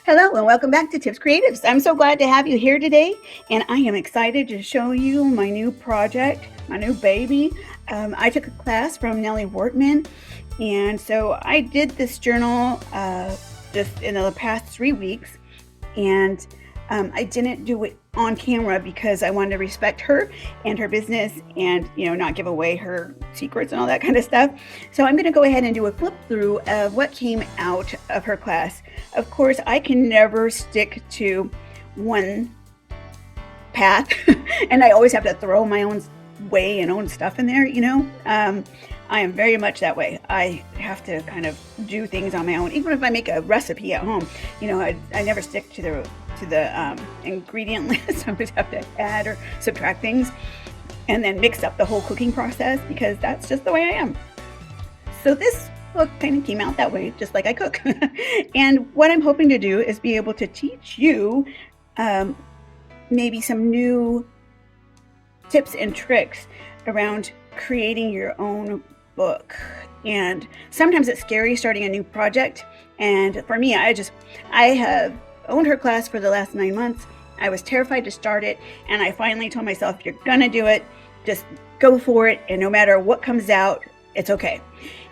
Hello and welcome back to Tiff's Creatives. I'm so glad to have you here today, and I am excited to show you my new project, my new baby. I took a class from Nellie Wortman, and so I did this journal just in the past 3 weeks, and I didn't do it on camera because I wanted to respect her and her business and, not give away her secrets and all that kind of stuff. So I'm going to go ahead and do a flip through of what came out of her class. Of course, I can never stick to one path and I always have to throw my own way and own stuff in there, I am very much that way. I have to kind of do things on my own. Even if I make a recipe at home, I never stick to the ingredient list. I always have to add or subtract things and then mix up the whole cooking process because that's just the way I am. So this book kind of came out that way, just like I cook. And what I'm hoping to do is be able to teach you maybe some new tips and tricks around creating your own book. And sometimes it's scary starting a new project. And for me, I have owned her class for the last 9 months. I was terrified to start it. And I finally told myself, if you're going to do it, just go for it. And no matter what comes out, it's okay.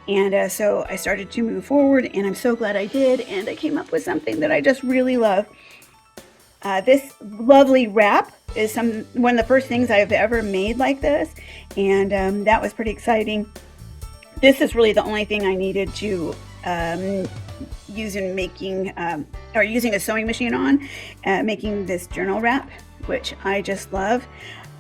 And so I started to move forward, and I'm so glad I did. And I came up with something that I just really love. This lovely wrap is one of the first things I've ever made like this, and that was pretty exciting. This is really the only thing I needed to use in making, or using a sewing machine on, making this journal wrap, which I just love.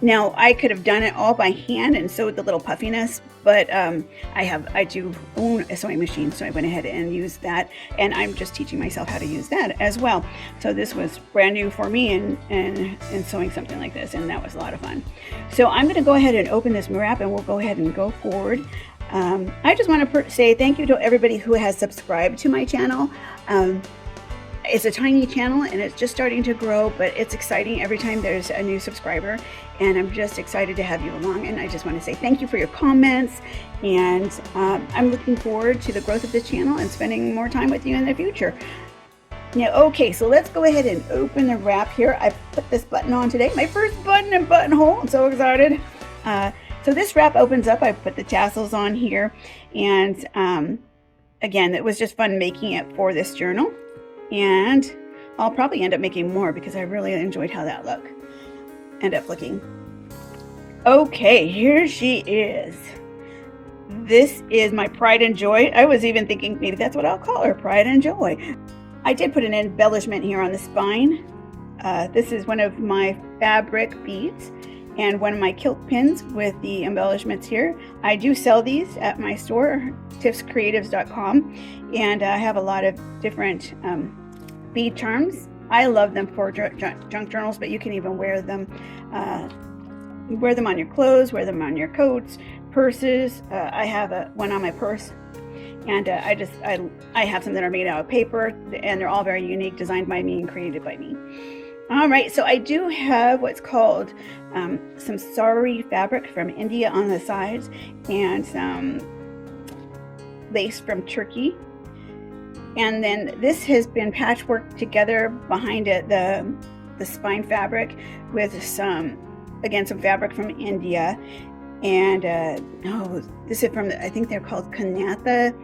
Now, I could have done it all by hand and sewed the little puffiness, but I do own a sewing machine, so I went ahead and used that, and I'm just teaching myself how to use that as well. So this was brand new for me in sewing something like this, and that was a lot of fun. So I'm going to go ahead and open this wrap, and we'll go ahead and go forward. I just want to say thank you to everybody who has subscribed to my channel. It's a tiny channel and it's just starting to grow, but it's exciting every time there's a new subscriber, and I'm just excited to have you along. And I just want to say thank you for your comments, and I'm looking forward to the growth of this channel and spending more time with you in the future. Now, okay, so let's go ahead and open the wrap here. I put this button on today, my first button and buttonhole. I'm so excited. So this wrap opens up. I put the tassels on here, and again, it was just fun making it for this journal. And I'll probably end up making more because I really enjoyed how that ended up looking. Okay, here she is. This is my pride and joy. I was even thinking maybe that's what I'll call her, pride and joy. I did put an embellishment here on the spine. This is one of my fabric beads and one of my kilt pins with the embellishments here. I do sell these at my store, tiffscreatives.com, and I have a lot of different bead charms. I love them for junk journals, but you can even wear them on your clothes, wear them on your coats, purses. I have one on my purse, and I have some that are made out of paper, and they're all very unique, designed by me and created by me. All right, so I do have what's called some sari fabric from India on the sides, and some lace from Turkey. And then this has been patchworked together behind it, the spine fabric, with some fabric from India. And this is from, I think they're called Kanatha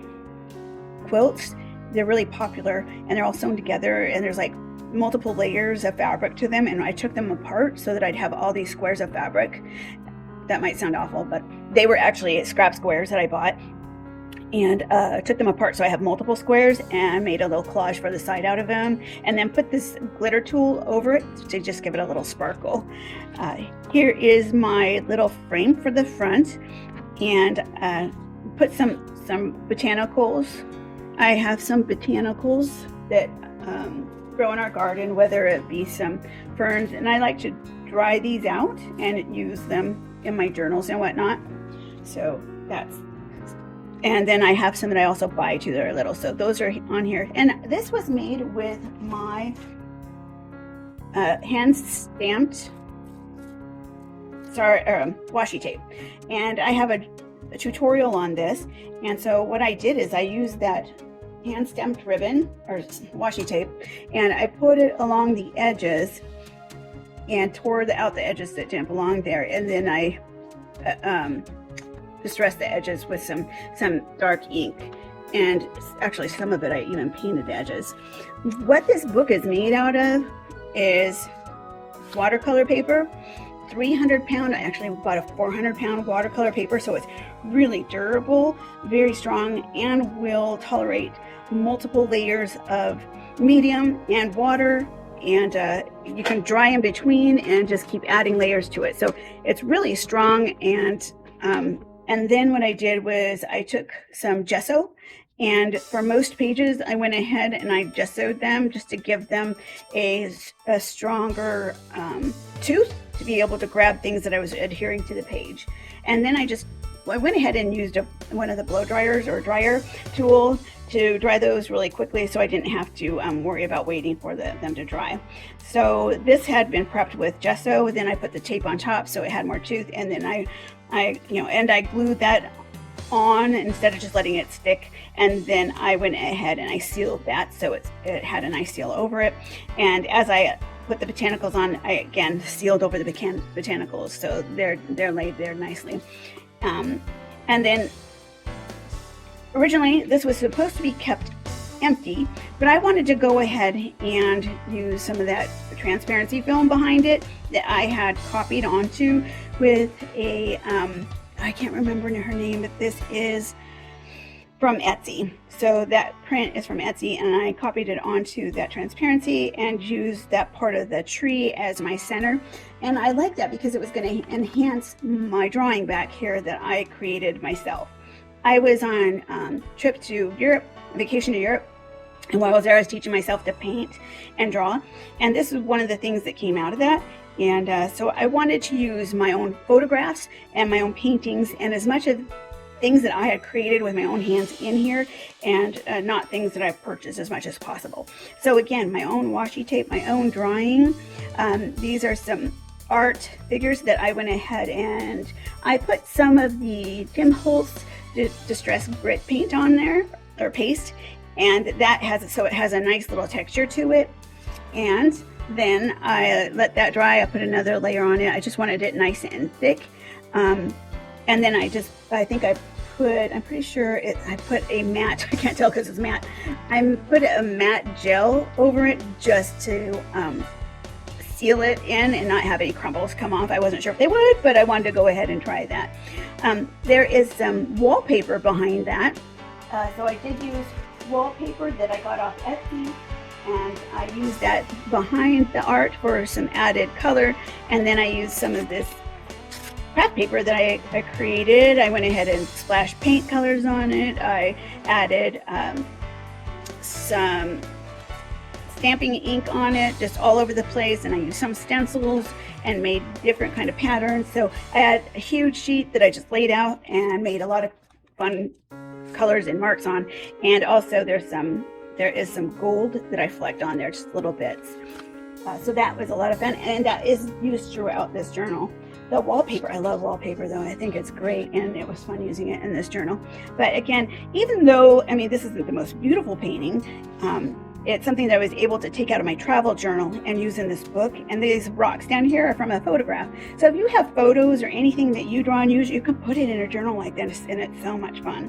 quilts. They're really popular, and they're all sewn together, and there's like multiple layers of fabric to them, and I took them apart so that I'd have all these squares of fabric. That might sound awful, but they were actually scrap squares that I bought, and took them apart so I have multiple squares, and made a little collage for the side out of them, and then put this glitter tool over it to just give it a little sparkle. Here is my little frame for the front, and put some botanicals. I have some botanicals that grow in our garden, whether it be some ferns, and I like to dry these out and use them in my journals and whatnot. So and then I have some that I also buy too that are little, so those are on here. And this was made with my hand stamped washi tape, and I have a tutorial on this. And so what I did is I used that hand stamped ribbon or washi tape, and I put it along the edges and tore out the edges that didn't belong there, and then I distressed the edges with some dark ink, and actually some of it I even painted the edges. What this book is made out of is watercolor paper, 300 pound. I actually bought a 400 pound watercolor paper, so it's really durable, very strong, and will tolerate multiple layers of medium and water, and you can dry in between and just keep adding layers to it. So it's really strong. And then what I did was I took some gesso, and for most pages I went ahead and I gessoed them just to give them a stronger tooth to be able to grab things that I was adhering to the page. And then I went ahead and used one of the blow dryers or dryer tool to dry those really quickly, so I didn't have to worry about waiting for them to dry. So this had been prepped with gesso, then I put the tape on top so it had more tooth, and then I glued that on instead of just letting it stick, and then I went ahead and I sealed that so it had a nice seal over it. And as I put the botanicals on, I again sealed over the botanicals so they're laid there nicely. And then originally this was supposed to be kept empty, but I wanted to go ahead and use some of that transparency film behind it that I had copied onto with a I can't remember her name, but this is from Etsy. So that print is from Etsy, and I copied it onto that transparency and used that part of the tree as my center. And I like that because it was going to enhance my drawing back here that I created myself. I was on trip to Europe, vacation to Europe, and while I was there I was teaching myself to paint and draw, and this is one of the things that came out of that. And so I wanted to use my own photographs and my own paintings and as much of things that I had created with my own hands in here, and not things that I've purchased as much as possible. So again, my own washi tape, my own drawing. These are some art figures that I went ahead and I put some of the Tim Holtz Distress Grit paint on there, or paste, and that has it has a nice little texture to it. And then I let that dry. I put another layer on it. I just wanted it nice and thick. And then I'm pretty sure I put a matte, I can't tell because it's matte. I put a matte gel over it just to seal it in and not have any crumbles come off. I wasn't sure if they would, but I wanted to go ahead and try that. There is some wallpaper behind that. So I did use wallpaper that I got off Etsy, and I used that behind the art for some added color. And then I used some of this craft paper that I created. I went ahead and splashed paint colors on it. I added some stamping ink on it, just all over the place, and I used some stencils and made different kind of patterns. So I had a huge sheet that I just laid out and made a lot of fun colors and marks on. And also there is some gold that I flecked on there, just little bits. So that was a lot of fun, and that is used throughout this journal. The wallpaper, I love wallpaper though. I think it's great, and it was fun using it in this journal. But again, even though, I mean, this isn't the most beautiful painting, it's something that I was able to take out of my travel journal and use in this book. And these rocks down here are from a photograph. So if you have photos or anything that you draw and use, you can put it in a journal like this, and it's so much fun.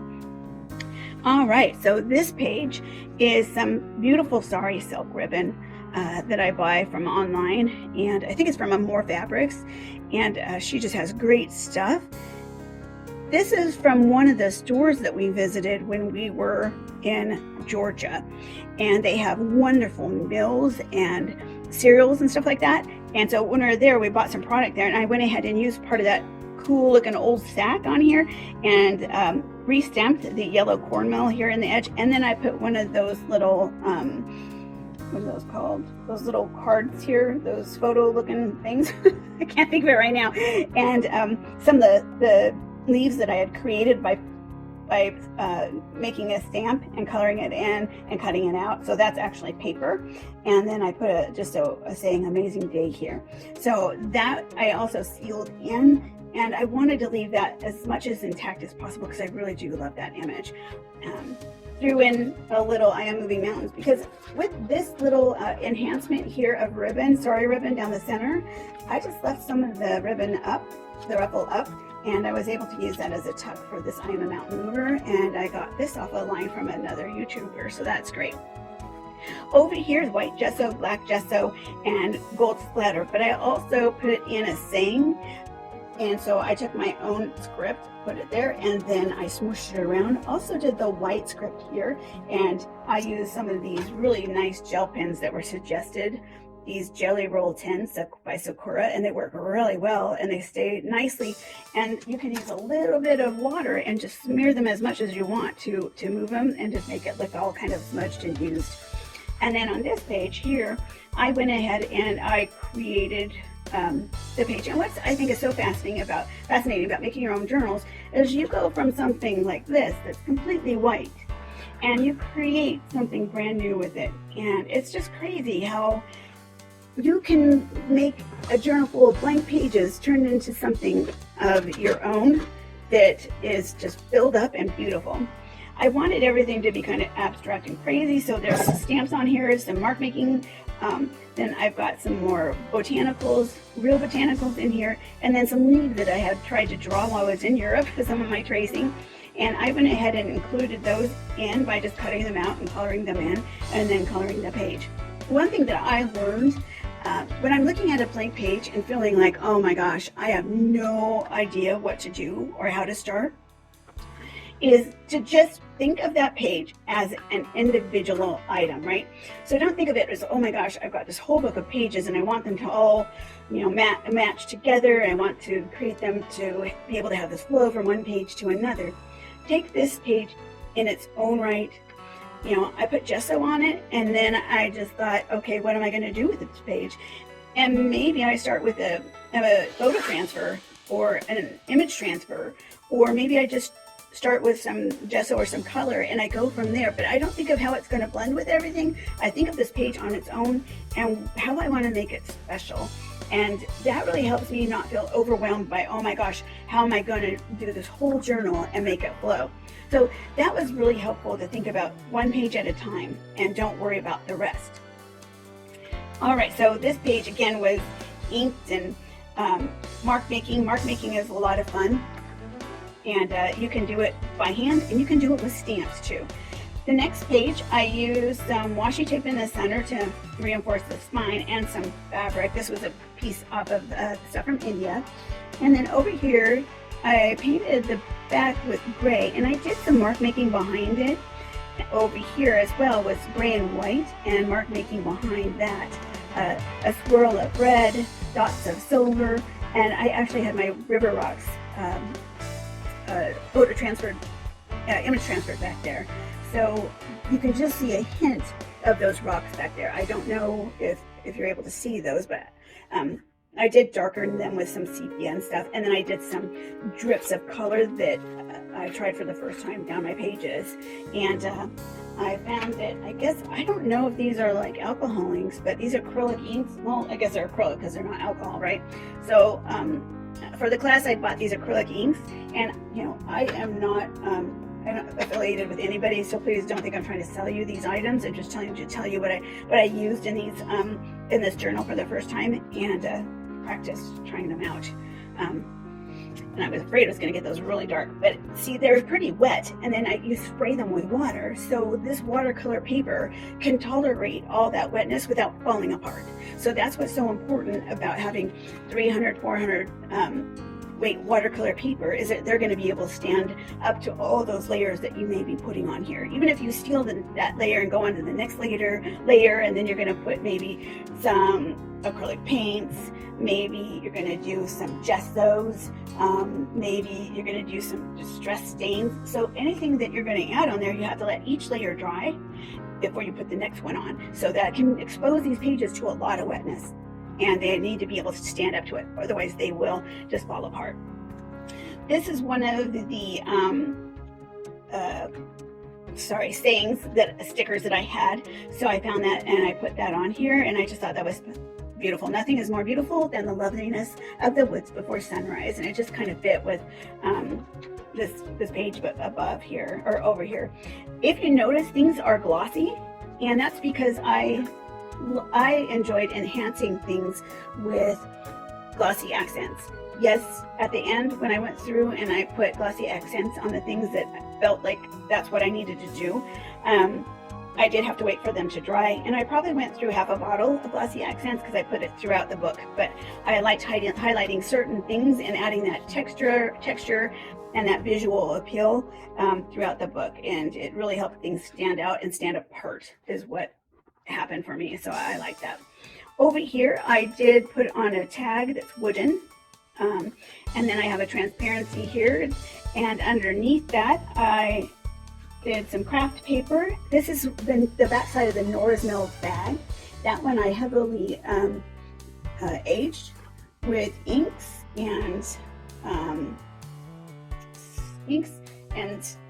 All right, so this page is some beautiful sari silk ribbon that I buy from online, and I think it's from More Fabrics, and she just has great stuff. This is from one of the stores that we visited when we were in Georgia, and they have wonderful mills and cereals and stuff like that. And so when we were there, we bought some product there, and I went ahead and used part of that cool looking old sack on here and re-stamped the yellow cornmeal here in the edge. And then I put one of those little what are those called, those little cards here, those photo looking things. I can't think of it right now. And some of the leaves that I had created by making a stamp and coloring it in and cutting it out. So that's actually paper. And then I put just a saying amazing day here. So that I also sealed in And I wanted to leave that as much as intact as possible because I really do love that image. Threw in a little I Am Moving Mountains, because with this little enhancement here of ribbon, sorry ribbon down the center, I just left some of the ribbon up, the ruffle up, and I was able to use that as a tuck for this I Am a Mountain Mover, and I got this off a line from another YouTuber, so that's great. Over here is white gesso, black gesso, and gold splatter, but I also put in a saying, and so I took my own script, put it there, and then I smooshed it around. Also did the white script here, and I used some of these really nice gel pens that were suggested, these Jelly Roll 10s by Sakura, and they work really well, and they stay nicely, and you can use a little bit of water and just smear them as much as you want to move them and just make it look all kind of smudged and used. And then on this page here, I went ahead and I created the page. And what I think is so fascinating about making your own journals is you go from something like this that's completely white and you create something brand new with it. And it's just crazy how you can make a journal full of blank pages turned into something of your own that is just filled up and beautiful. I wanted everything to be kind of abstract and crazy, so there's some stamps on here, some mark making, then I've got some more botanicals, real botanicals in here, and then some leaves that I had tried to draw while I was in Europe for some of my tracing. And I went ahead and included those in by just cutting them out and coloring them in, and then coloring the page. One thing that I learned when I'm looking at a blank page and feeling like, oh my gosh, I have no idea what to do or how to start, is to just think of that page as an individual item, right? So don't think of it as, oh my gosh, I've got this whole book of pages and I want them to all, match together. And I want to create them to be able to have this flow from one page to another. Take this page in its own right. I put gesso on it, and then I just thought, okay, what am I going to do with this page? And maybe I start with a photo transfer or an image transfer, or maybe I just start with some gesso or some color and I go from there. But I don't think of how it's going to blend with everything. I think of this page on its own and how I want to make it special. And that really helps me not feel overwhelmed by, oh my gosh, how am I going to do this whole journal and make it flow? So that was really helpful to think about one page at a time and don't worry about the rest. All right, so this page again was inked and mark making. Mark making is a lot of fun. And you can do it by hand and you can do it with stamps too. The next page, I used some washi tape in the center to reinforce the spine and some fabric. This was a piece off of stuff from India. And then over here, I painted the back with gray and I did some mark making behind it. Over here as well was gray and white, and mark making behind that. A swirl of red, dots of silver, and I actually had my river rocks photo transferred, image transferred back there. So you can just see a hint of those rocks back there. I don't know if you're able to see those, but I did darken them with some sepia and stuff. And then I did some drips of color that I tried for the first time down my pages. And I found that, I don't know if these are like alcohol inks, but these are acrylic inks. Well, I guess they're acrylic because they're not alcohol, right? So for the class, I bought these acrylic inks, and I am not I'm not affiliated with anybody, so please don't think I'm trying to sell you these items. I'm just trying to tell you what I used in these in this journal for the first time, and practice trying them out. And I was afraid it was going to get those really dark, but see, they're pretty wet, and then you spray them with water, so this watercolor paper can tolerate all that wetness without falling apart. So that's what's so important about having 300, 400 weight watercolor paper, is that they're going to be able to stand up to all those layers that you may be putting on here. Even if you steal that layer and go on to the next layer, and then you're going to put maybe some acrylic paints, maybe you're going to do some gessos, maybe you're going to do some distress stains. So anything that you're going to add on there, you have to let each layer dry before you put the next one on. So that can expose these pages to a lot of wetness, and they need to be able to stand up to it, otherwise they will just fall apart. This is one of the stickers that I had. So I found that and I put that on here, and I just thought that was beautiful. Nothing is more beautiful than the loveliness of the woods before sunrise. And it just kind of fit with this page above here, or over here. If you notice, things are glossy, and that's because I enjoyed enhancing things with glossy accents. Yes, at the end when I went through and I put glossy accents on the things that felt like that's what I needed to do, I did have to wait for them to dry, and I probably went through half a bottle of glossy accents because I put it throughout the book. But I liked highlighting certain things and adding that texture and that visual appeal throughout the book, and it really helped things stand out and stand apart is what happened for me. So I like that. Over here I did put on a tag that's wooden, and then I have a transparency here, and underneath that I did some craft paper. This is the back side of the Norris Mills bag. That one I heavily aged with inks and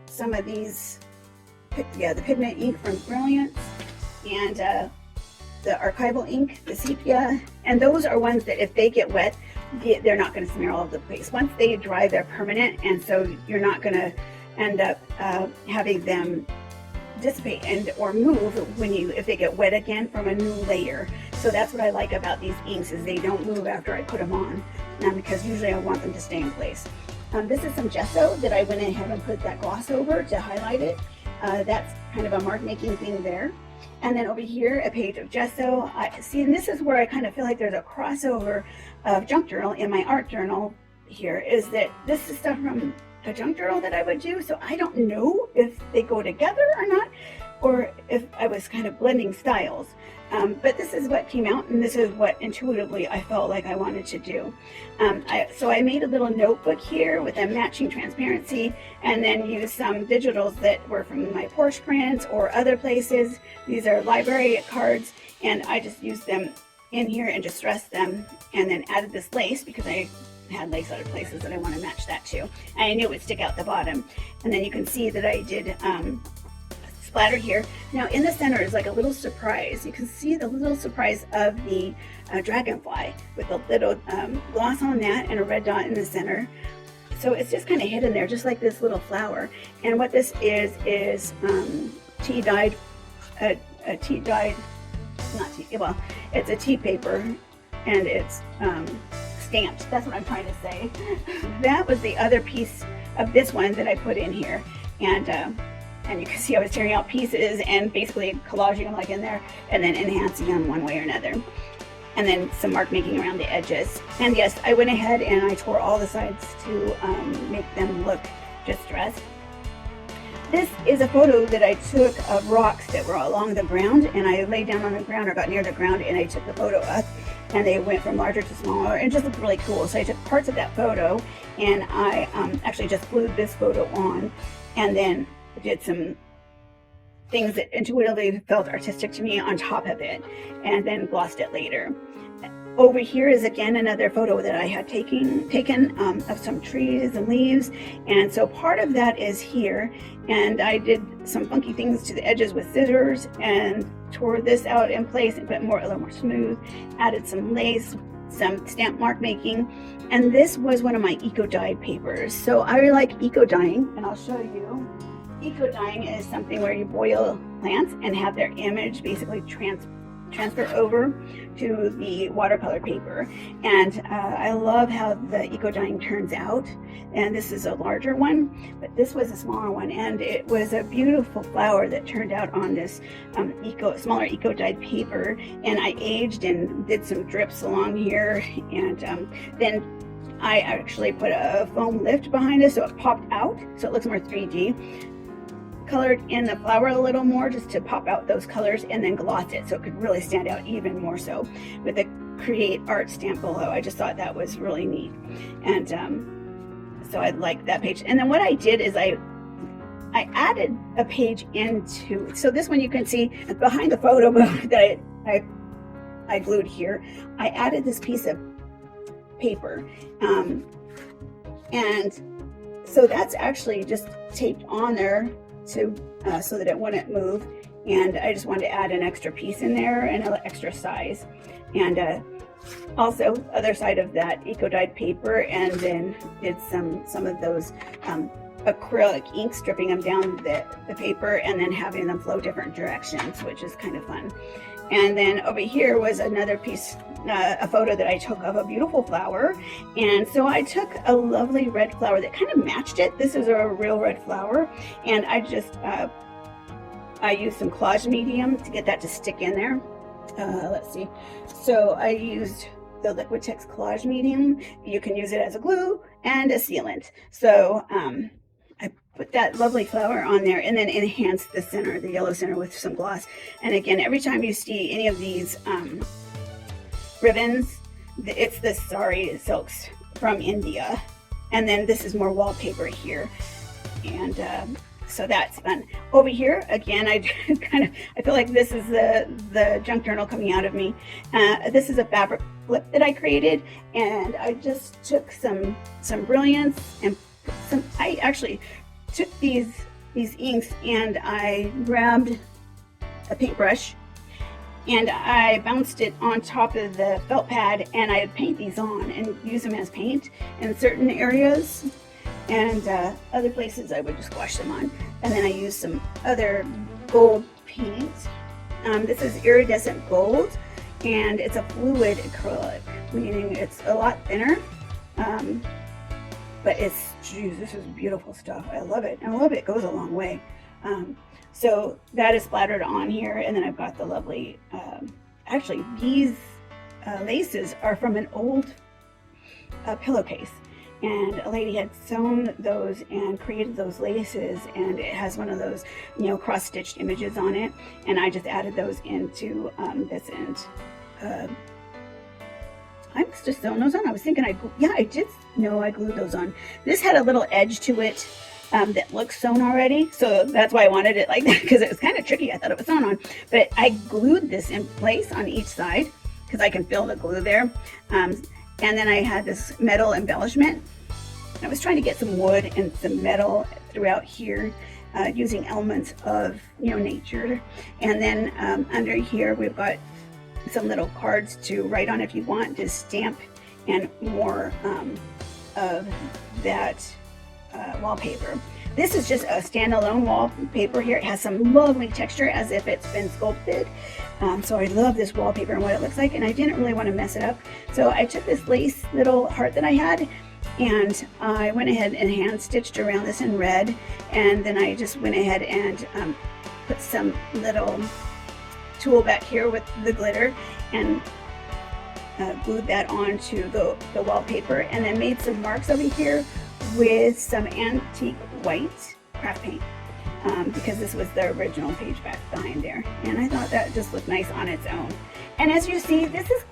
some of these, the pigment ink from Brilliance, and the archival ink, the sepia, and those are ones that if they get wet, they're not going to smear all over the place. Once they dry, they're permanent, and so you're not going to end up having them dissipate or move if they get wet again from a new layer. So that's what I like about these inks, is they don't move after I put them on, because usually I want them to stay in place. This is some gesso that I went ahead and put that gloss over to highlight it. That's kind of a mark making thing there. And then over here, a page of gesso. And this is where I kind of feel like there's a crossover of junk journal in my art journal here, is that this is stuff from a junk journal that I would do. So I don't know if they go together or not, or if I was kind of blending styles. But this is what came out, and this is what intuitively I felt like I wanted to do. So I made a little notebook here with a matching transparency, and then used some digitals that were from my Porch prints or other places. These are library cards, and I just used them in here and just stressed them, and then added this lace because I had lace other places that I want to match that to. And I knew it would stick out the bottom. And then you can see that I did splatter here. Now in the center is like a little surprise. You can see the little surprise of the dragonfly with a little gloss on that and a red dot in the center. So it's just kind of hidden there, just like this little flower. And what this is tea dyed, it's a tea paper, and it's stamped. That's what I'm trying to say. That was the other piece of this one that I put in here, and you can see I was tearing out pieces and basically collaging them like in there, and then enhancing them one way or another. And then some mark making around the edges. And yes, I went ahead and I tore all the sides to make them look distressed. This is a photo that I took of rocks that were along the ground, and I laid down on the ground or got near the ground, and I took the photo up, and they went from larger to smaller, and it just looked really cool. So I took parts of that photo, and I actually just glued this photo on, and then did some things that intuitively felt artistic to me on top of it, and then glossed it later. Over here is again another photo that I had taken of some trees and leaves, and so part of that is here, and I did some funky things to the edges with scissors and tore this out in place and put a little more smooth, added some lace, some stamp mark making, and this was one of my eco dyed papers. So I like eco dyeing, and I'll show you. Eco dyeing is something where you boil plants and have their image basically transfer over to the watercolor paper, and I love how the eco dyeing turns out. And this is a larger one, but this was a smaller one, and it was a beautiful flower that turned out on this smaller eco dyed paper. And I aged and did some drips along here, and then I actually put a foam lift behind it so it popped out, so it looks more 3D. Colored in the flower a little more just to pop out those colors, and then glossed it so it could really stand out even more so with the Create Art stamp below. I just thought that was really neat, and so I liked that page. And then what I did is I added a page into, so this one you can see behind the photo that I glued here, I added this piece of paper, and so that's actually just taped on there to so that it wouldn't move. and I just wanted to add an extra piece in there and an extra size. And also other side of that eco dyed paper, and then did some of those acrylic inks, stripping them down the paper and then having them flow different directions, which is kind of fun. And then over here was another piece, a photo that I took of a beautiful flower. And so I took a lovely red flower that kind of matched it. This is a real red flower. And I just, I used some collage medium to get that to stick in there. Let's see. So I used the Liquitex collage medium. You can use it as a glue and a sealant. So I put that lovely flower on there and then enhance the center, the yellow center, with some gloss. And again, every time you see any of these ribbons, it's the sari silks from India. And then this is more wallpaper here. And so that's fun. Over here, again, I feel like this is the junk journal coming out of me. This is a fabric flip that I created, and I just took some brilliance and I actually took these inks, and I grabbed a paintbrush and I bounced it on top of the felt pad, and I'd paint these on and use them as paint in certain areas, and other places I would just wash them on. And then I used some other gold paint. This is iridescent gold, and it's a fluid acrylic, meaning it's a lot thinner. But it's, geez, this is beautiful stuff. I love it. And I love it. It goes a long way. So that is splattered on here. And then I've got the lovely, actually these laces are from an old pillowcase. And a lady had sewn those and created those laces, and it has one of those, you know, cross-stitched images on it. And I just added those into this end. I must have sewn those on. I was thinking, I did. No, I glued those on. This had a little edge to it that looks sewn already. So that's why I wanted it like that, because it was kind of tricky. I thought it was sewn on. But I glued this in place on each side because I can feel the glue there. And then I had this metal embellishment. I was trying to get some wood and some metal throughout here, using elements of, you know, nature. And then under here we've got some little cards to write on if you want to stamp, and more of that wallpaper. This is just a standalone wallpaper here. It has some lovely texture as if it's been sculpted. So I love this wallpaper and what it looks like, and I didn't really want to mess it up. So I took this lace little heart that I had, and I went ahead and hand stitched around this in red, and then I just went ahead and put some little tool back here with the glitter and glued that onto the wallpaper, and then made some marks over here with some antique white craft paint, because this was the original page back behind there, and I thought that just looked nice on its own. And as you see, this is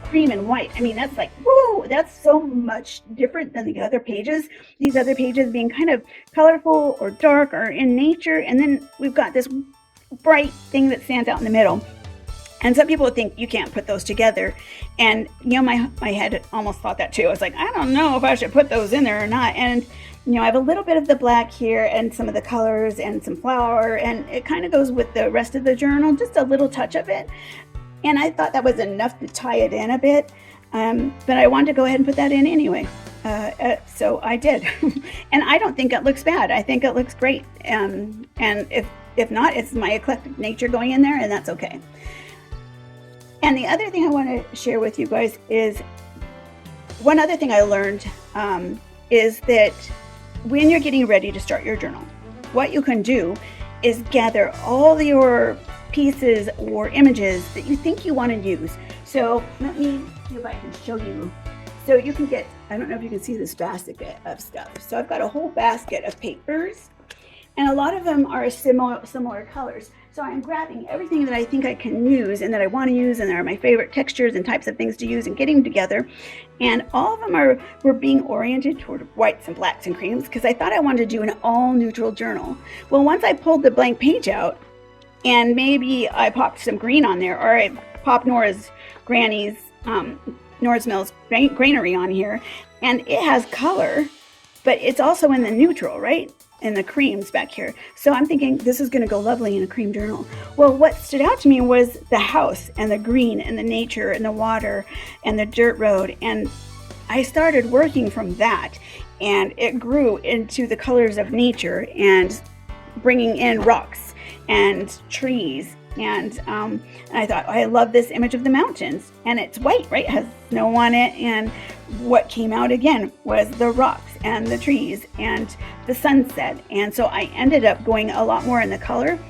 cream and white. I mean, that's like, whoa, that's so much different than the other pages. These other pages being kind of colorful or dark or in nature, and then we've got this bright thing that stands out in the middle. And some people would think you can't put those together. And, you know, my head almost thought that too. I was like, I don't know if I should put those in there or not. And, you know, I have a little bit of the black here and some of the colors and some flower, and it kind of goes with the rest of the journal, just a little touch of it. And I thought that was enough to tie it in a bit. But I wanted to go ahead and put that in anyway. So I did. And I don't think it looks bad. I think it looks great. And if not, it's my eclectic nature going in there, and that's okay. And the other thing I want to share with you guys is, one other thing I learned is that when you're getting ready to start your journal, what you can do is gather all your pieces or images that you think you want to use. So let me see if I can show you. So you can get, I don't know if you can see this basket of stuff. So I've got a whole basket of papers, and a lot of them are similar colors. So I'm grabbing everything that I think I can use and that I want to use, and that are my favorite textures and types of things to use, and getting them together. And all of them were being oriented toward whites and blacks and creams, because I thought I wanted to do an all neutral journal. Well, once I pulled the blank page out, and maybe I popped some green on there, or I popped Nora's Mills granary on here, and it has color, but it's also in the neutral, right? and the creams back here. So I'm thinking this is going to go lovely in a cream journal. Well, what stood out to me was the house and the green and the nature and the water and the dirt road. And I started working from that, and it grew into the colors of nature and bringing in rocks and trees. And I thought, I love this image of the mountains, and it's white, right? It has snow on it. And what came out again was the rocks and the trees and the sunset. And so I ended up going a lot more in the color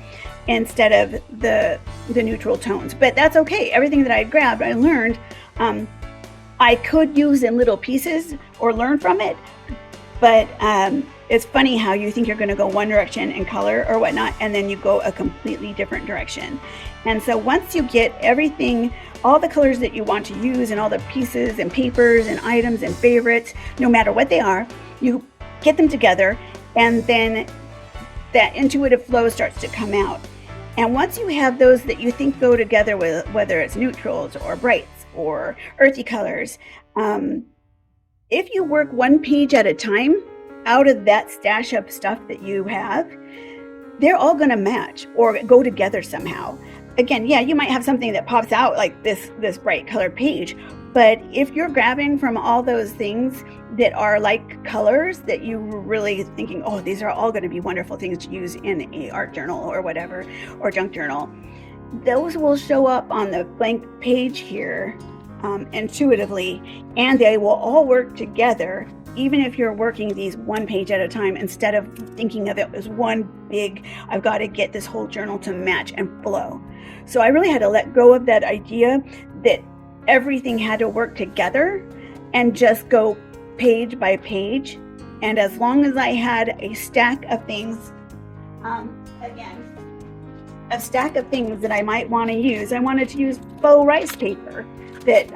instead of the neutral tones. But that's okay. Everything that I grabbed, I learned I could use in little pieces or learn from it. But it's funny how you think you're going to go one direction in color or whatnot, and then you go a completely different direction. And so once you get everything, all the colors that you want to use and all the pieces and papers and items and favorites, no matter what they are, you get them together, and then that intuitive flow starts to come out. And once you have those that you think go together with, whether it's neutrals or brights or earthy colors, if you work one page at a time out of that stash of stuff that you have, they're all going to match or go together somehow. Again, yeah, you might have something that pops out like this bright colored page, but if you're grabbing from all those things that are like colors that you were really thinking, oh, these are all going to be wonderful things to use in a art journal or whatever, or junk journal, those will show up on the blank page here intuitively, and they will all work together, even if you're working these one page at a time, instead of thinking of it as one big, I've got to get this whole journal to match and flow. So I really had to let go of that idea that everything had to work together and just go page by page. And as long as I had a stack of things, a stack of things that I might want to use, I wanted to use faux rice paper that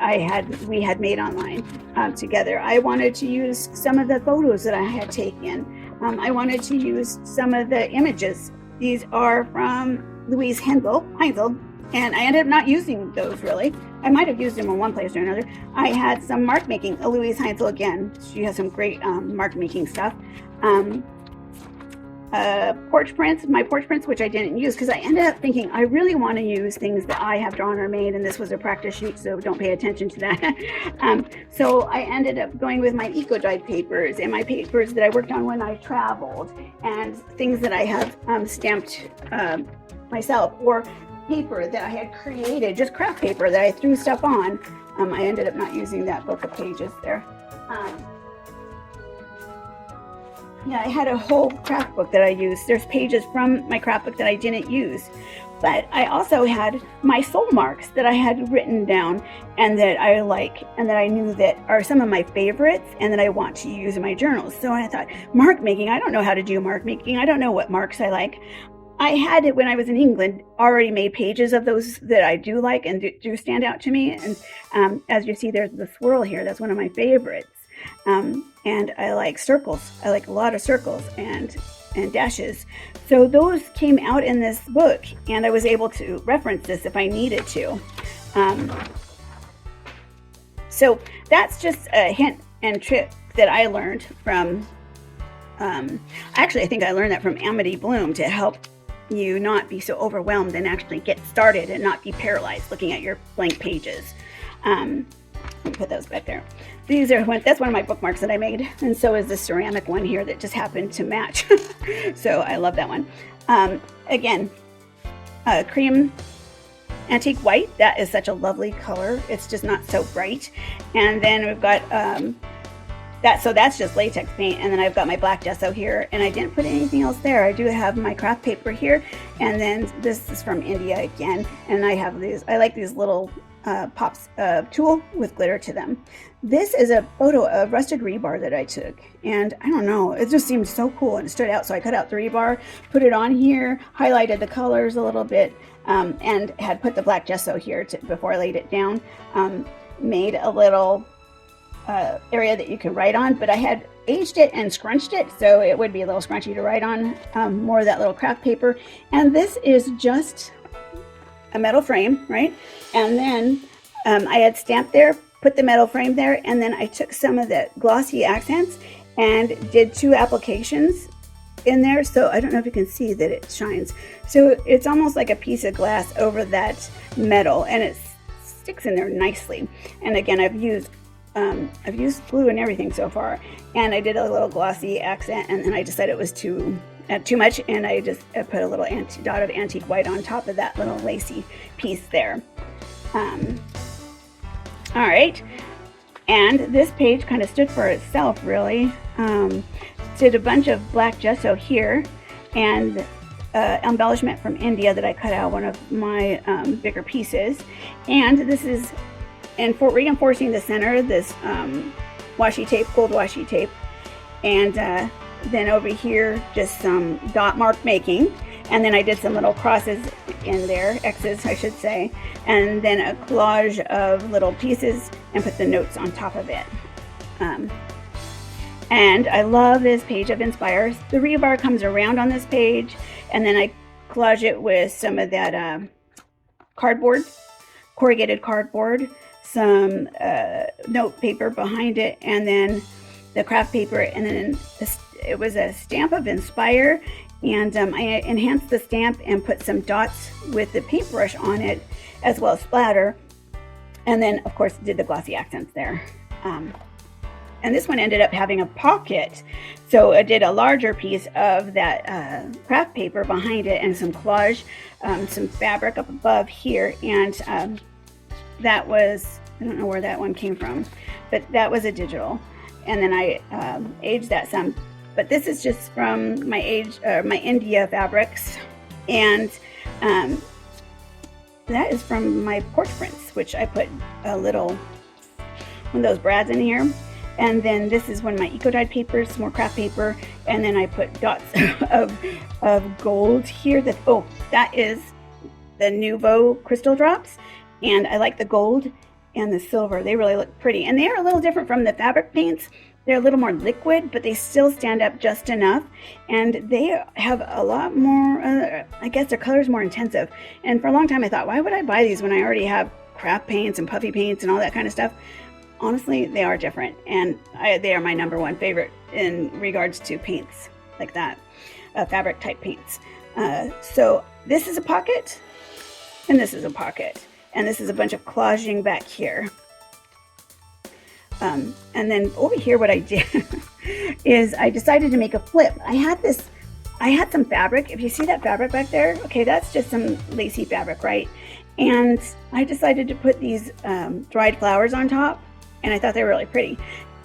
we had made online together. I wanted to use some of the photos that I had taken. I wanted to use some of the images. These are from Louise Heinzel, and I ended up not using those really. I might have used them in one place or another. I had some mark making. Louise Heinzel again, she has some great mark making stuff. Porch prints, my porch prints, which I didn't use because I ended up thinking I really want to use things that I have drawn or made, and this was a practice shoot, so don't pay attention to that. So I ended up going with my eco-dyed papers and my papers that I worked on when I traveled, and things that I have stamped myself, or paper that I had created, just craft paper that I threw stuff on. I ended up not using that book of pages there. Yeah, I had a whole craft book that I used. There's pages from my craft book that I didn't use. But I also had my soul marks that I had written down and that I like and that I knew that are some of my favorites and that I want to use in my journals. So I thought, mark making, I don't know how to do mark making. I don't know what marks I like. I had it when I was in England, already made pages of those that I do like and do stand out to me. And as you see, there's the swirl here. That's one of my favorites. And I like circles. I like a lot of circles and dashes. So those came out in this book, and I was able to reference this if I needed to. So that's just a hint and trick that I learned from, actually I think I learned that from Amity Bloom to help you not be so overwhelmed and actually get started and not be paralyzed looking at your blank pages. Let me put those back there. That's one of my bookmarks that I made, and so is this ceramic one here that just happened to match. So I love that one. Again, cream antique white. That is such a lovely color. It's just not so bright. And then we've got so that's just latex paint, and then I've got my black gesso here, and I didn't put anything else there. I do have my craft paper here, and then this is from India again, and I have these. I like these little pops of tulle with glitter to them. This is a photo of rusted rebar that I took, and I don't know, it just seemed so cool and it stood out, so I cut out the rebar, put it on here, highlighted the colors a little bit, and had put the black gesso here before I laid it down. Made a little area that you can write on, but I had aged it and scrunched it, so it would be a little scrunchy to write on, more of that little craft paper. And this is just a metal frame, right? And then I had stamped there, put the metal frame there, and then I took some of the glossy accents and did 2 applications in there, so I don't know if you can see that it shines. So it's almost like a piece of glass over that metal, and it sticks in there nicely. And again, I've used glue and everything so far, and I did a little glossy accent, and then I decided it was too much, and I put a little dot of antique white on top of that little lacy piece there. All right, and this page kind of stood for itself, really. Did a bunch of black gesso here, and embellishment from India that I cut out one of my bigger pieces, and this is, and for reinforcing the center, this washi tape, gold washi tape, and then over here just some dot mark making, and then I did some little crosses in there, X's I should say, and then a collage of little pieces and put the notes on top of it. And I love this page of Inspire. The rebar comes around on this page, and then I collage it with some of that cardboard, corrugated cardboard, some note paper behind it, and then the craft paper, and then it was a stamp of Inspire, and I enhanced the stamp and put some dots with the paintbrush on it, as well as splatter, and then of course did the glossy accents there. And this one ended up having a pocket, so I did a larger piece of that craft paper behind it, and some collage, some fabric up above here, and that was, I don't know where that one came from, but that was a digital, and then I aged that some. But this is just from my India fabrics, and that is from my Porch prints, which I put a little one of those brads in here. And then this is one of my eco-dyed papers, some more craft paper, and then I put dots of gold here. That is the Nouveau crystal drops, and I like the gold and the silver. They really look pretty, and they are a little different from the fabric paints. They're a little more liquid, but they still stand up just enough, and they have a lot more, I guess their color is more intensive. And for a long time I thought, why would I buy these when I already have craft paints and puffy paints and all that kind of stuff? Honestly, they are different, and they are my #1 favorite in regards to paints like that, fabric type paints. So this is a pocket, and this is a pocket, and this is a bunch of collaging back here. And then over here what I did is I decided to make a flip. I had some fabric. If you see that fabric back there, okay, that's just some lacy fabric, right? And I decided to put these dried flowers on top, and I thought they were really pretty.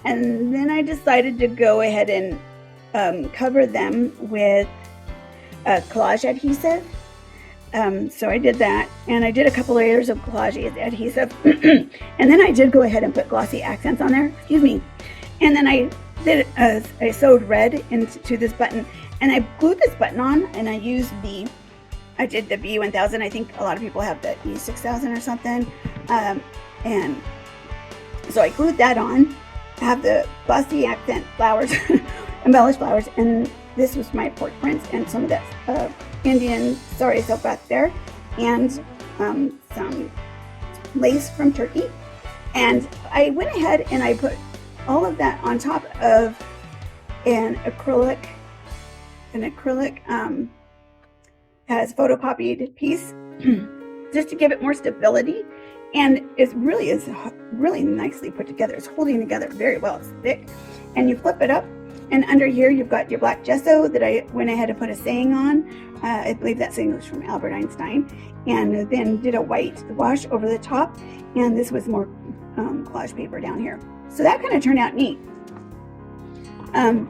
And then I decided to go ahead and cover them with collage adhesive. So I did that, and I did a couple layers of collage adhesive, and then I did go ahead and put glossy accents on there, excuse me, and then I sewed red into this button, and I glued this button on, and I did the B1000, I think a lot of people have the E6000 or something, and so I glued that on. I have the glossy accent flowers, embellished flowers, and this was my Porch prints, and some of that Indian sari silk back there, and some lace from Turkey. And I went ahead and I put all of that on top of an acrylic has photocopied piece just to give it more stability. And it really is really nicely put together. It's holding together very well. It's thick, and you flip it up, and under here you've got your black gesso that I went ahead and put a saying on. I believe that saying was from Albert Einstein, and then did a white wash over the top, and this was more collage paper down here. So that kind of turned out neat. And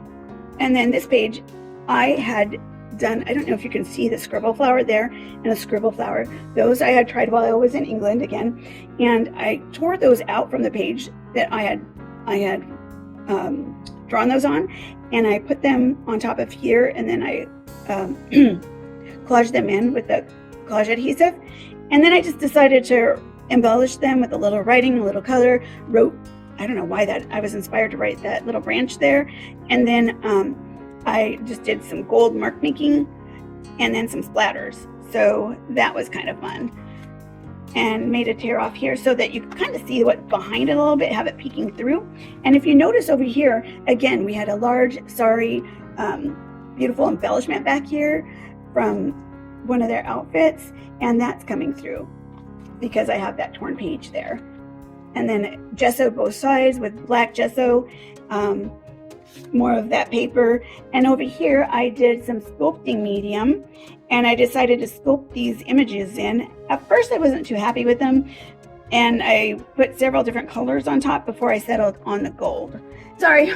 then this page I had done, I don't know if you can see the scribble flower there and a scribble flower. Those I had tried while I was in England again, and I tore those out from the page that I had drawn those on, and I put them on top of here, and then I collaged them in with the collage adhesive, and then I just decided to embellish them with a little writing, a little color, wrote, I don't know why that, I was inspired to write that little branch there, and then I just did some gold mark making and then some splatters. So that was kind of fun. And made a tear off here so that you can kind of see what's behind it a little bit, have it peeking through. And if you notice over here, again, we had a large sari beautiful embellishment back here from one of their outfits, and that's coming through because I have that torn page there. And then gesso both sides with black gesso, more of that paper. And over here I did some sculpting medium, and I decided to sculpt these images in. At first I wasn't too happy with them, and I put several different colors on top before I settled on the gold. Sorry,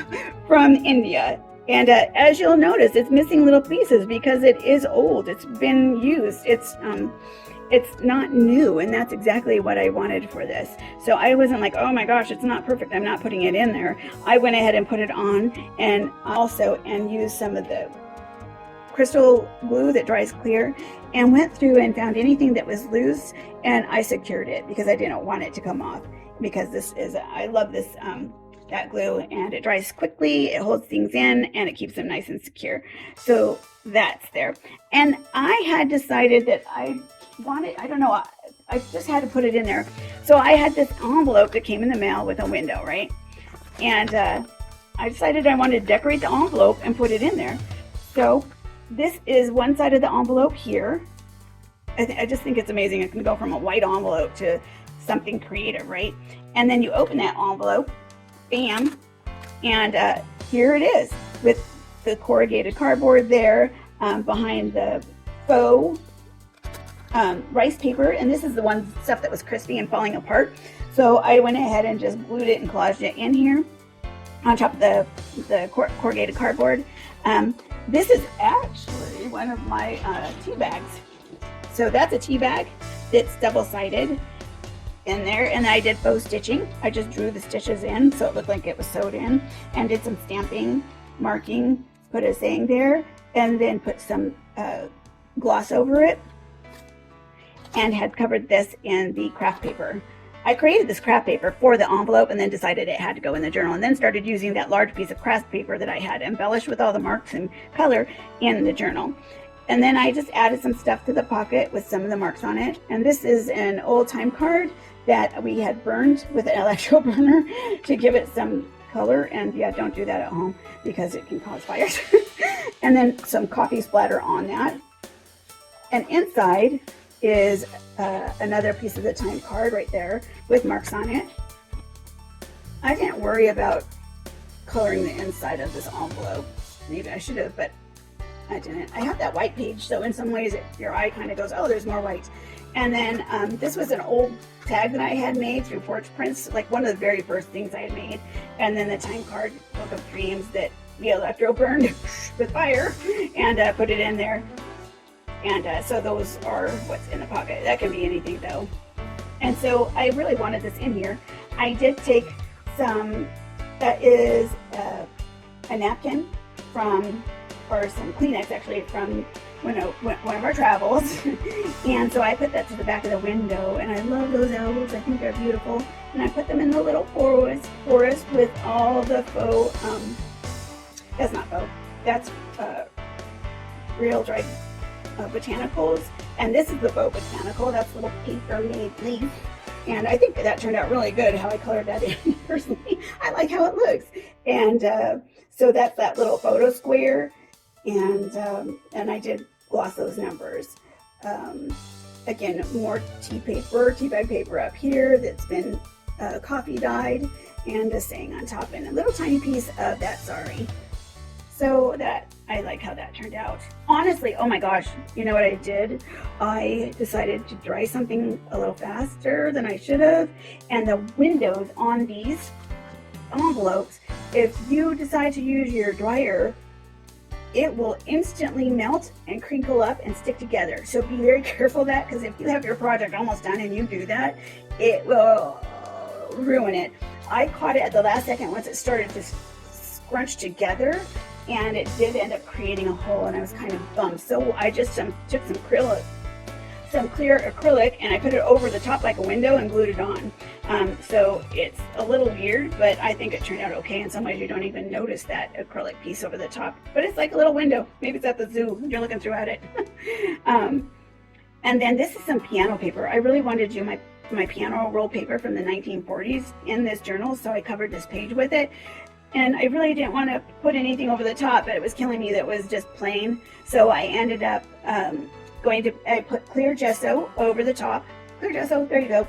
from India. And as you'll notice, it's missing little pieces because it is old. It's been used. It's not new, and that's exactly what I wanted for this. So I wasn't like, oh my gosh, it's not perfect, I'm not putting it in there. I went ahead and put it on, and used some of the crystal glue that dries clear, and went through and found anything that was loose, and I secured it because I didn't want it to come off, because I love this that glue, and it dries quickly, it holds things in, and it keeps them nice and secure. So that's there. And I had decided that I don't know, I just had to put it in there. So I had this envelope that came in the mail with a window, right? And I decided I wanted to decorate the envelope and put it in there. So this is one side of the envelope here. I just think it's amazing. It can go from a white envelope to something creative, right? And then you open that envelope, bam, and here it is with the corrugated cardboard there behind the faux rice paper. And this is the one stuff that was crispy and falling apart. So I went ahead and just glued it and collaged it in here on top of the corrugated cardboard. This is actually one of my tea bags. So that's a tea bag that's double-sided in there, and I did faux stitching. I just drew the stitches in so it looked like it was sewed in, and did some stamping, marking, put a saying there, and then put some gloss over it, and had covered this in the craft paper. I created this craft paper for the envelope and then decided it had to go in the journal, and then started using that large piece of craft paper that I had embellished with all the marks and color in the journal. And then I just added some stuff to the pocket with some of the marks on it. And this is an old time card that we had burned with an electro burner to give it some color. And yeah, don't do that at home because it can cause fires. And then some coffee splatter on that. And inside is another piece of the time card right there with marks on it. I didn't worry about coloring the inside of this envelope. Maybe I should have, but I didn't. I have that white page, so in some ways your eye kind of goes, oh, there's more white. And then this was an old tag that I had made through Porch Prints, like one of the very first things I had made. And then the time card, Book of Dreams, that the electro burned with fire, and put it in there. And so those are what's in the pocket. That can be anything though. And so I really wanted this in here. I did take some, that is a napkin from, or some Kleenex actually, from one of our travels. And so I put that to the back of the window, and I love those elves. I think they're beautiful. And I put them in the little forest with all the faux, that's not faux, that's real dried botanicals. And this is the faux botanical, that's little paper made leaf. And I think that turned out really good, how I colored that in. Personally, I like how it looks. And so that's that little photo square. And I did gloss those numbers. Again, more tea bag paper up here that's been coffee dyed, and a saying on top, and a little tiny piece of that sorry. So that, I like how that turned out. Honestly, oh my gosh, you know what I did? I decided to dry something a little faster than I should have, and the windows on these envelopes, if you decide to use your dryer, it will instantly melt and crinkle up and stick together. So be very careful of that, because if you have your project almost done and you do that, it will ruin it. I caught it at the last second once it started to scrunch together, and it did end up creating a hole, and I was kind of bummed. So I just took some clear acrylic, and I put it over the top like a window and glued it on. So it's a little weird, but I think it turned out okay. In some ways you don't even notice that acrylic piece over the top, but it's like a little window. Maybe it's at the zoo, you're looking through at it. And then this is some piano paper. I really wanted to do my piano roll paper from the 1940s in this journal, so I covered this page with it. and I really didn't want to put anything over the top, but it was killing me that was just plain. So I ended up I put clear gesso over the top. Clear gesso, there you go.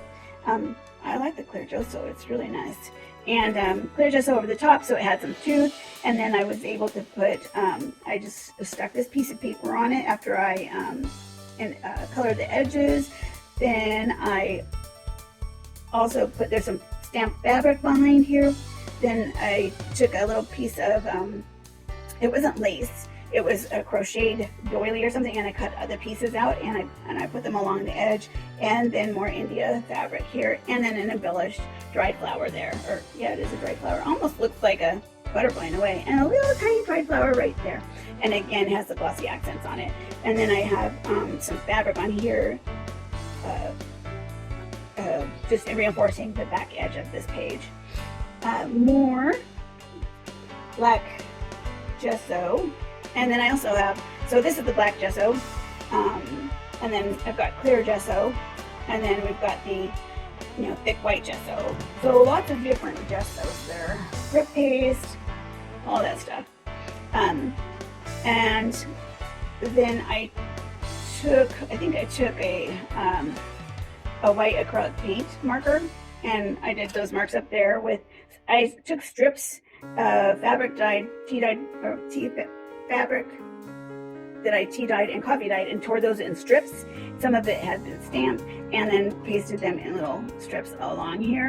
I like the clear gesso, it's really nice. And clear gesso over the top so it had some tooth. And then I was able to put, I just stuck this piece of paper on it after I colored the edges. Then I also put, there's some stamped fabric behind here. Then I took a little piece of, it wasn't lace, it was a crocheted doily or something, and I cut other pieces out and I put them along the edge, and then more India fabric here, and then an embellished dried flower there, or yeah, it is a dried flower. Almost looks like a butterfly in a way, and a little tiny dried flower right there. And again, has the glossy accents on it. And then I have some fabric on here, just reinforcing the back edge of this page. More black gesso, and then I also have, so this is the black gesso, and then I've got clear gesso, and then we've got the thick white gesso. So lots of different gessos there, grip paste, all that stuff. And then I think I took a white acrylic paint marker, and I did those marks up there with, I took strips of fabric dyed, fabric that I tea dyed and coffee dyed and tore those in strips. Some of it had been stamped, and then pasted them in little strips along here.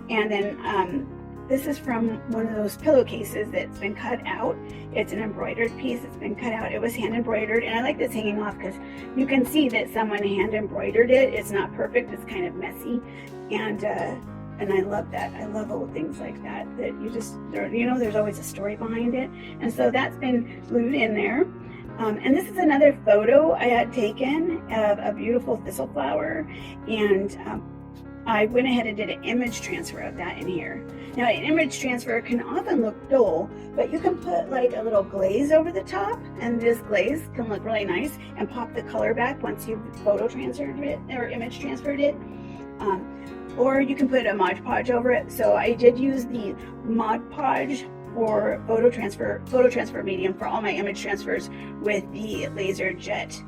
And then this is from one of those pillowcases that's been cut out. It's an embroidered piece that's been cut out. It was hand embroidered, and I like this hanging off because you can see that someone hand embroidered it. It's not perfect, it's kind of messy, and I love that. I love little things like that, that you just, there's always a story behind it. And so that's been glued in there. And this is another photo I had taken of a beautiful thistle flower, and I went ahead and did an image transfer of that in here. Now, an image transfer can often look dull, but you can put like a little glaze over the top, and this glaze can look really nice and pop the color back once you've photo transferred it or image transferred it. Or you can put a Mod Podge over it. So I did use the Mod Podge for photo transfer medium for all my image transfers with the laser jet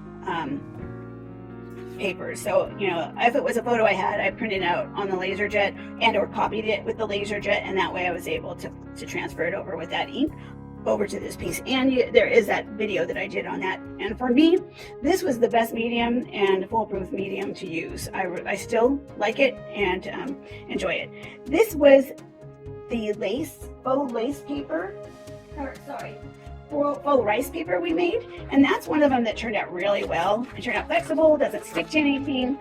paper. So, if it was a photo I had, I printed out on the laser jet and or copied it with the laser jet, and that way I was able to transfer it over with that ink over to this piece. And there is that video that I did on that. And for me, this was the best medium and foolproof medium to use. I still like it and enjoy it. This was the faux lace paper, faux rice paper we made, and that's one of them that turned out really well. It turned out flexible, doesn't stick to anything.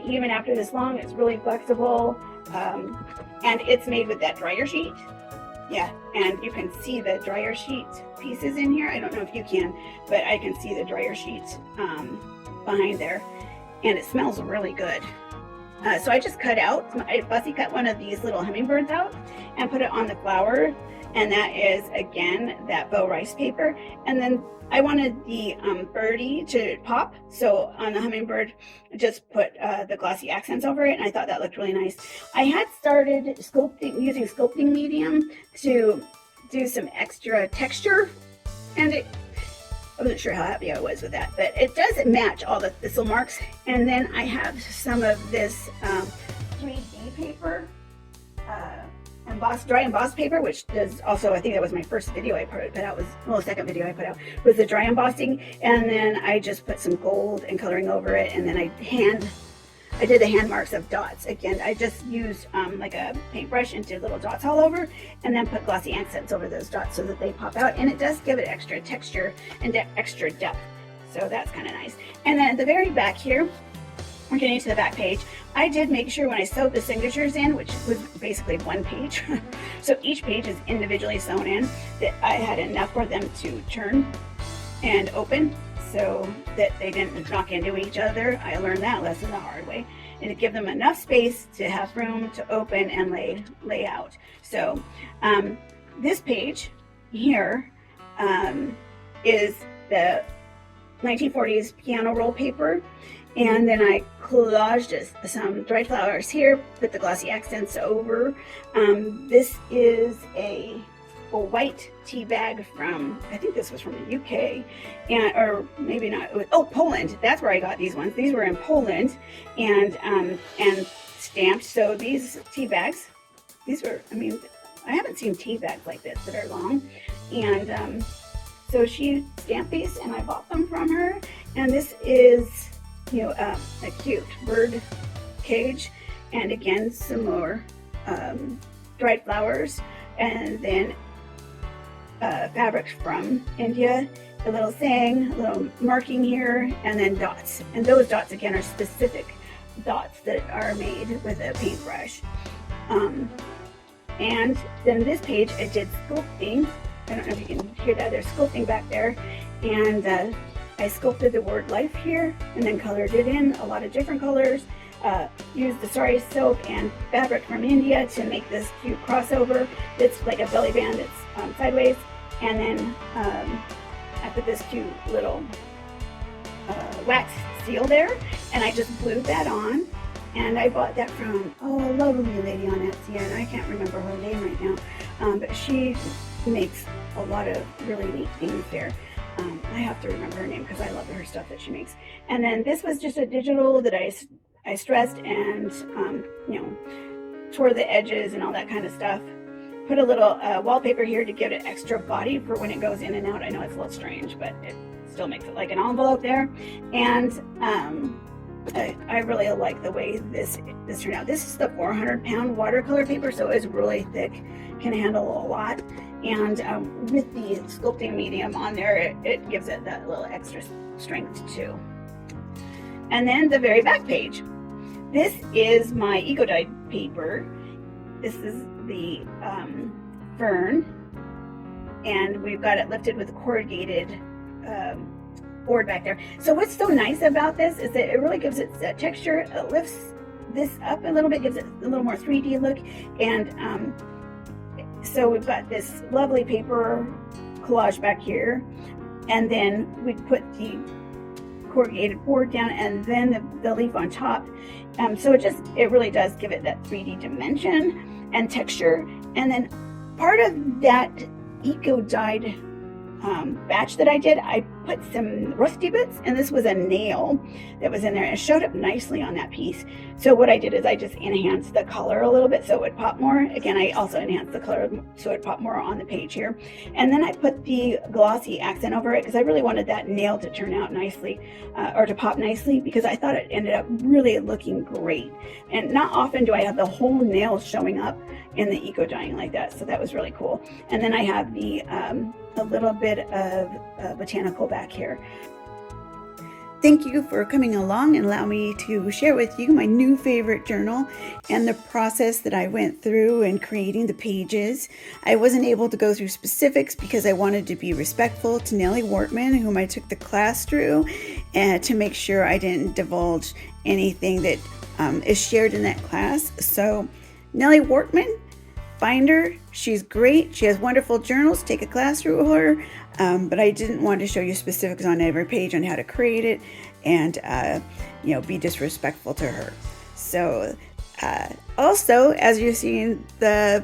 Even after this long, it's really flexible, and it's made with that dryer sheet. Yeah, and you can see the dryer sheet pieces in here. I don't know if you can, but I can see the dryer sheet behind there, and it smells really good. So I just I fussy cut one of these little hummingbirds out and put it on the flower, and that is, again, that faux rice paper. And then I wanted the birdie to pop, so on the hummingbird, just put the glossy accents over it, and I thought that looked really nice. I had started using sculpting medium to do some extra texture, and I wasn't sure how happy I was with that, but it does match all the thistle marks. And then I have some of this 3D paper, dry embossed paper, which does also, I think that was my first video I put out, second video I put out, was the dry embossing. And then I just put some gold and coloring over it, and then I did the hand marks of dots. Again, I just used like a paintbrush and did little dots all over, and then put glossy accents over those dots so that they pop out, and it does give it extra texture and extra depth. So that's kind of nice. And then at the very back here, we're getting to the back page, I did make sure when I sewed the signatures in, which was basically one page, so each page is individually sewn in, that I had enough for them to turn and open so that they didn't knock into each other. I learned that lesson the hard way, and to give them enough space to have room to open and lay out. So this page here is the 1940s piano roll paper, and then I collaged some dried flowers here, put the glossy accents over. This is a a white tea bag from, I think this was from the UK, and or maybe not. Oh, Poland. That's where I got these ones. These were in Poland, and stamped. So these tea bags, these were. I mean, I haven't seen tea bags like this that are long, and so she stamped these, and I bought them from her. And this is, you know, a cute bird cage, and again some more dried flowers, and then fabric from India, a little saying, a little marking here, and then dots. And those dots again are specific dots that are made with a paintbrush. And then this page I did sculpting. I don't know if you can hear that. There's sculpting back there, and I sculpted the word life here, and then colored it in a lot of different colors. Used the sari silk and fabric from India to make this cute crossover. It's like a belly band that's sideways, and then I put this cute little wax seal there, and I just glued that on. And I bought that from a lovely lady on Etsy, and I can't remember her name right now, but she makes a lot of really neat things there. I have to remember her name because I love her stuff that she makes. And then this was just a digital that I stressed and you know, tore the edges and all that kind of stuff. Put a little wallpaper here to give it extra body for when it goes in and out. I know it's a little strange, but it still makes it like an envelope there. And I really like the way this turned out. This is the 400-pound watercolor paper, so it's really thick, can handle a lot. And with the sculpting medium on there, it gives it that little extra strength too. And then the very back page. This is my eco-dyed paper. This is the fern, and we've got it lifted with corrugated board back there. So what's so nice about this is that it really gives it that texture. It lifts this up a little bit, gives it a little more 3D look, and so we've got this lovely paper collage back here, and then we put the corrugated board down, and then the leaf on top. So it really does give it that 3D dimension and texture. And then part of that eco-dyed batch that I did, I put some rusty bits, and this was a nail that was in there, and it showed up nicely on that piece. So what I did is I just enhanced the color a little bit so it would pop more. Again, I also enhanced the color so it would pop more on the page here. And then I put the glossy accent over it because I really wanted that nail to turn out nicely, or to pop nicely, because I thought it ended up really looking great. And not often do I have the whole nail showing up in the eco dyeing like that, so that was really cool. And then I have the a little bit of botanical back here. Thank you for coming along and allow me to share with you my new favorite journal and the process that I went through in creating the pages. I wasn't able to go through specifics because I wanted to be respectful to Nellie Wortman, whom I took the class through, and to make sure I didn't divulge anything that is shared in that class. So Nellie Wortman, find her. She's great. She has wonderful journals. Take a class through her. But I didn't want to show you specifics on every page on how to create it and, be disrespectful to her. So also, as you're seeing the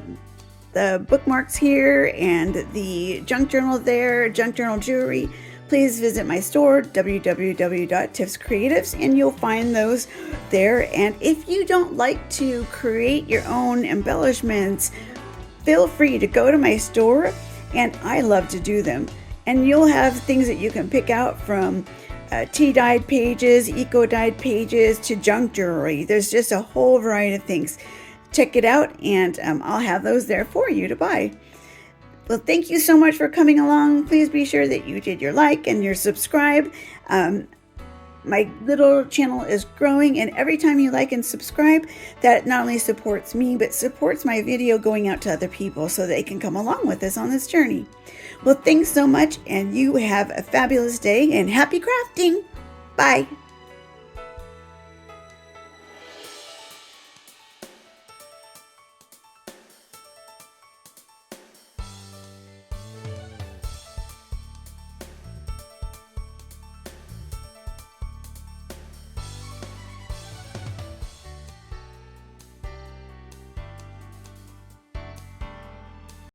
bookmarks here and the junk journal there, junk journal jewelry, please visit my store, www.tiffscreatives, and you'll find those there. And if you don't like to create your own embellishments, feel free to go to my store, and I love to do them. And you'll have things that you can pick out from tea-dyed pages, eco-dyed pages, to junk jewelry. There's just a whole variety of things. Check it out, and I'll have those there for you to buy. Well, thank you so much for coming along. Please be sure that you did your like and your subscribe. My little channel is growing, and every time you like and subscribe, that not only supports me, but supports my video going out to other people so they can come along with us on this journey. Well, thanks so much, and you have a fabulous day, and happy crafting. Bye.